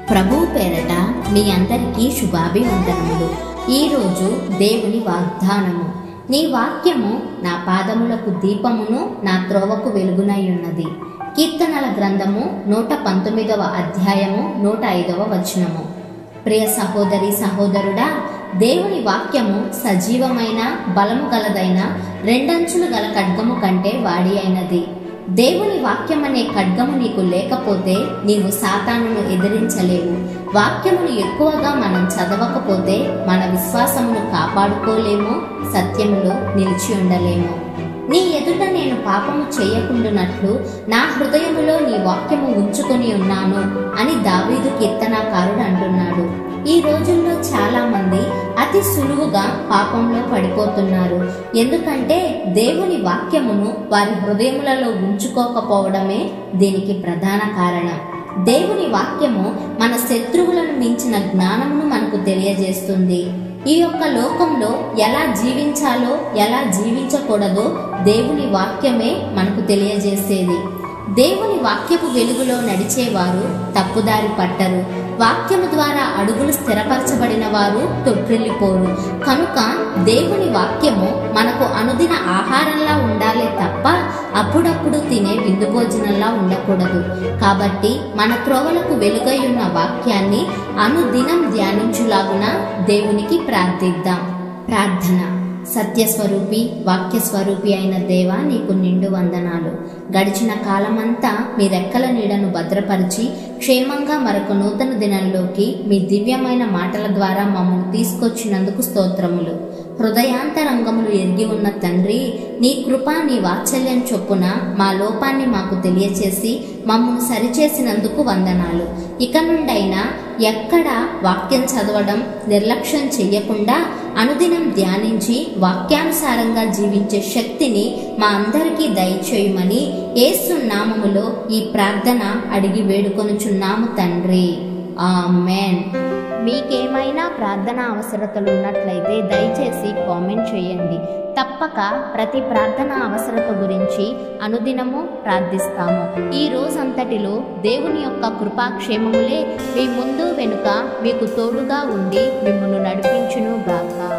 ప్రభువు పేరట మీ అందరికీ శుభాభివందనములు. ఈరోజు దేవుని వాగ్దానము. నీ వాక్యము నా పాదములకు దీపమును, నా త్రోవకు వెలుగునై ఉన్నది. కీర్తనల గ్రంథము 119వ అధ్యాయము 105వ వచనము. ప్రియ సహోదరి సహోదరుడా, దేవుని వాక్యము సజీవమైన బలము గలదైన రెండంచులు గల ఖడ్గము కంటే వాడి అయినది. దేవుని వాక్యమనే ఖడ్గము నీకు లేకపోతే నీవు సాతానును ఎదిరించలేవు. వాక్యమును ఎక్కువగా మనం చదవకపోతే మన విశ్వాసమును కాపాడుకోలేము, సత్యములో నిలిచి ఉండలేము. నీ ఎదుట నేను పాపము చేయకుండునట్లు నా హృదయములో నీ వాక్యము ఉంచుకొని ఉన్నాను అని దావీదు కీర్తనాకారుడు అంటున్నాడు. ఈ రోజుల్లో చాలా మంది అతి సులువుగా పాపంలో పడిపోతున్నారు. ఎందుకంటే దేవుని వాక్యమును వారి హృదయములలో ఉంచుకోకపోవడమే దీనికి ప్రధాన కారణం. దేవుని వాక్యము మన శత్రువులను మించిన జ్ఞానమును మనకు తెలియజేస్తుంది. ఈ యొక్క లోకంలో ఎలా జీవించాలో, ఎలా జీవించకూడదో దేవుని వాక్యమే మనకు తెలియజేసేది. దేవుని వాక్యపు వెలుగులో నడిచేవారు తప్పుదారి పట్టరు. వాక్యము ద్వారా అడుగులు స్థిరపరచబడిన వారు తొట్టిల్లిపోరు. కనుక దేవుని వాక్యము మనకు అనుదిన ఆహారంలా ఉండాలి తప్ప అప్పుడప్పుడు తినే విందు భోజనంలా ఉండకూడదు. కాబట్టి మన త్రోవలకు వెలుగై ఉన్న వాక్యాన్ని అనుదినం ధ్యానించులాగున దేవునికి ప్రార్థిద్దాం. ప్రార్థన. సత్యస్వరూపి, వాక్యస్వరూపి అయిన దేవా, నీకు నిండు వందనాలు. గడిచిన కాలమంతా మీ రెక్కల నీడను భద్రపరిచి క్షేమంగా మరొక నూతన దినంలోకి మీ దివ్యమైన మాటల ద్వారా మమ్మల్ని తీసుకొచ్చినందుకు స్తోత్రములు. హృదయాంతరంగములు ఎరిగి ఉన్న తండ్రి, నీ కృప, నీ వాత్సల్యం చొప్పున మా లోపాన్ని మాకు తెలియచేసి మమ్మల్ని సరిచేసినందుకు వందనాలు. ఇక నుండైనా ఎక్కడ వాక్యం చదవడం నిర్లక్ష్యం చెయ్యకుండా అనుదినం ధ్యానించి వాక్యానుసారంగా జీవించే శక్తిని మా అందరికీ దయచేయమని యేసు నామములో ఈ ప్రార్థన అడిగి వేడుకొనుచున్నాము తండ్రి. ఆమేన్. మీకేమైనా ప్రార్థన అవసరతలు ఉన్నట్లయితే దయచేసి కామెంట్ చేయండి. తప్పక ప్రతి ప్రార్థన అవసరత గురించి అనుదినము ప్రార్థిస్తాము. ఈ రోజంతటిలో దేవుని యొక్క కృపాక్షేమములే మీ ముందు వెనుక మీకు తోడుగా ఉండి మిమ్మల్ని నడిపించును గాక.